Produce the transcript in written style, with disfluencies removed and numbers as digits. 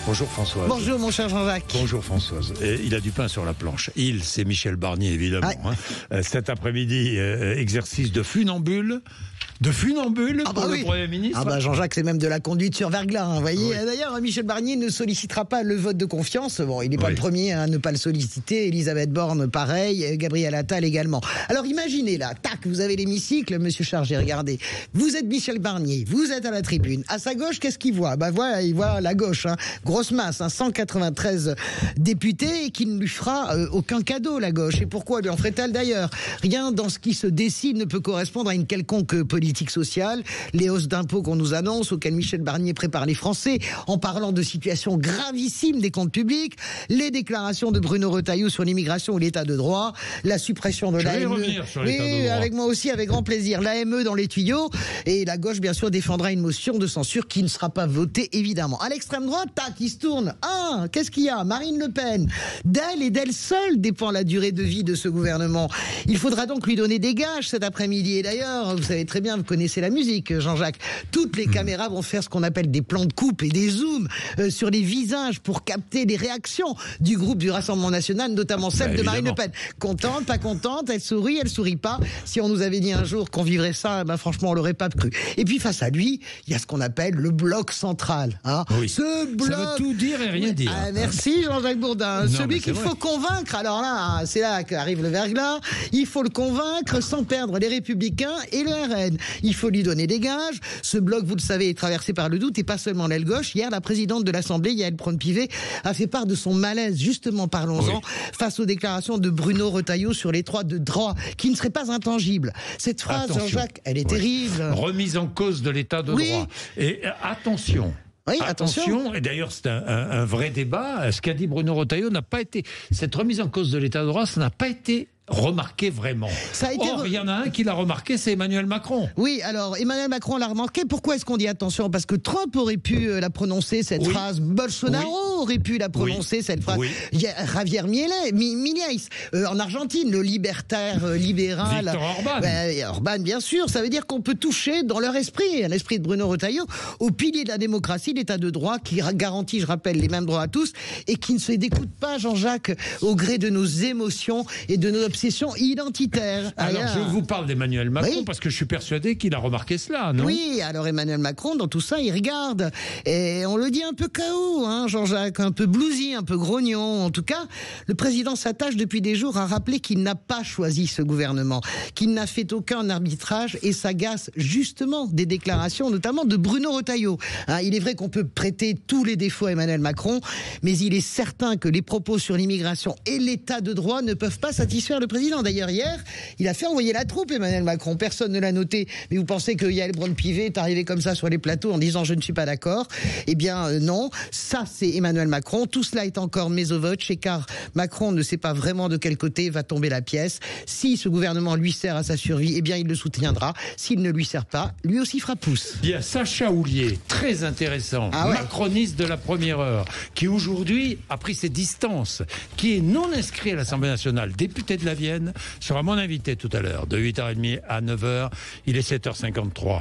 Bonjour Françoise. Bonjour mon cher Jean-Jacques. Bonjour Françoise. Et il a du pain sur la planche. C'est Michel Barnier évidemment. Cet après-midi, exercice de funambule. Pour le Premier ministre. Jean-Jacques, c'est même de la conduite sur verglas. Vous voyez. Oui. D'ailleurs, Michel Barnier ne sollicitera pas le vote de confiance. Bon, il n'est pas le premier à ne pas le solliciter. Elisabeth Borne, pareil. Gabriel Attal également. Alors imaginez là, tac, vous avez l'hémicycle, monsieur Chargé, regardez. Vous êtes Michel Barnier, vous êtes à la tribune. À sa gauche, qu'est-ce qu'il voit? Voilà, il voit la gauche. Grosse masse, 193 députés, et qui ne lui fera aucun cadeau, la gauche. Et pourquoi lui en ferait-elle d'ailleurs? Rien dans ce qui se décide ne peut correspondre à une quelconque politique sociale. Les hausses d'impôts qu'on nous annonce, auxquelles Michel Barnier prépare les Français, en parlant de situations gravissimes des comptes publics, les déclarations de Bruno Retailleau sur l'immigration ou l'état de droit, la suppression de l'AME. Oui, avec moi aussi, avec grand plaisir. L'AME dans les tuyaux, et la gauche, bien sûr, défendra une motion de censure qui ne sera pas votée, évidemment. À l'extrême droite, tac, il se tourne. Qu'est-ce qu'il y a? Marine Le Pen. D'elle et d'elle seule dépend la durée de vie de ce gouvernement. Il faudra donc lui donner des gages cet après-midi. Et d'ailleurs, vous savez très bien, vous connaissez la musique, Jean-Jacques. Toutes les caméras vont faire ce qu'on appelle des plans de coupe et des zooms sur les visages pour capter les réactions du groupe du Rassemblement National, notamment celle de Marine Le Pen. Contente, pas contente, elle sourit pas. Si on nous avait dit un jour qu'on vivrait ça, franchement, on l'aurait pas cru. Et puis face à lui, il y a ce qu'on appelle le bloc central. Ce bloc... Ça veut tout dire et rien dire. Merci Jean-Jacques Bourdin. Celui qu'il faut convaincre. Alors là, c'est là qu'arrive le verglas. Il faut le convaincre sans perdre les Républicains et le RN. Il faut lui donner des gages. Ce bloc, vous le savez, est traversé par le doute et pas seulement l'aile gauche. Hier, la présidente de l'Assemblée, Yaël Braun-Pivet, a fait part de son malaise. Justement, parlons-en, face aux déclarations de Bruno Retailleau sur l'état de droit, qui ne serait pas intangible. Cette phrase, Jean-Jacques, elle est terrible. Remise en cause de l'état de droit. Et attention. Oui, attention. Et d'ailleurs, c'est un vrai débat. Ce qu'a dit Bruno Retailleau n'a pas été... Cette remise en cause de l'état de droit, ça n'a pas été remarqué vraiment. Or, il y en a un qui l'a remarqué, c'est Emmanuel Macron. Oui, alors Emmanuel Macron l'a remarqué. Pourquoi est-ce qu'on dit attention? Parce que Trump aurait pu la prononcer, cette phrase. Bolsonaro aurait pu la prononcer, cette phrase. Javier Milei, en Argentine, le libertaire libéral. Viktor Orban. Orban, bien sûr. Ça veut dire qu'on peut toucher dans leur esprit, l'esprit de Bruno Retailleau, au pilier de la démocratie, l'état de droit, qui garantit, je rappelle, les mêmes droits à tous, et qui ne se découte pas, Jean-Jacques, au gré de nos émotions et de nos obsession identitaire. Alors, je vous parle d'Emmanuel Macron parce que je suis persuadé qu'il a remarqué cela, non? Oui, alors Emmanuel Macron, dans tout ça, il regarde. Et on le dit un peu KO, Jean-Jacques, un peu bluesy, un peu grognon. En tout cas, le président s'attache depuis des jours à rappeler qu'il n'a pas choisi ce gouvernement, qu'il n'a fait aucun arbitrage et s'agace justement des déclarations, notamment de Bruno Retailleau. Il est vrai qu'on peut prêter tous les défauts à Emmanuel Macron, mais il est certain que les propos sur l'immigration et l'état de droit ne peuvent pas satisfaire le président. D'ailleurs, hier, il a fait envoyer la troupe, Emmanuel Macron. Personne ne l'a noté. Mais vous pensez que Yaël Braun-Pivet est arrivée comme ça sur les plateaux en disant « je ne suis pas d'accord ». Eh bien, non. Ça, c'est Emmanuel Macron. Tout cela est encore mezzo-voce, car Macron ne sait pas vraiment de quel côté va tomber la pièce. Si ce gouvernement lui sert à sa survie, eh bien, il le soutiendra. S'il ne lui sert pas, lui aussi fera pouce. Il y a Sacha Houlier, très intéressant, macroniste de la première heure, qui aujourd'hui a pris ses distances, qui est non inscrit à l'Assemblée nationale, député de la Vienne, sera mon invité tout à l'heure, de 8h30 à 9h. Il est 7h53.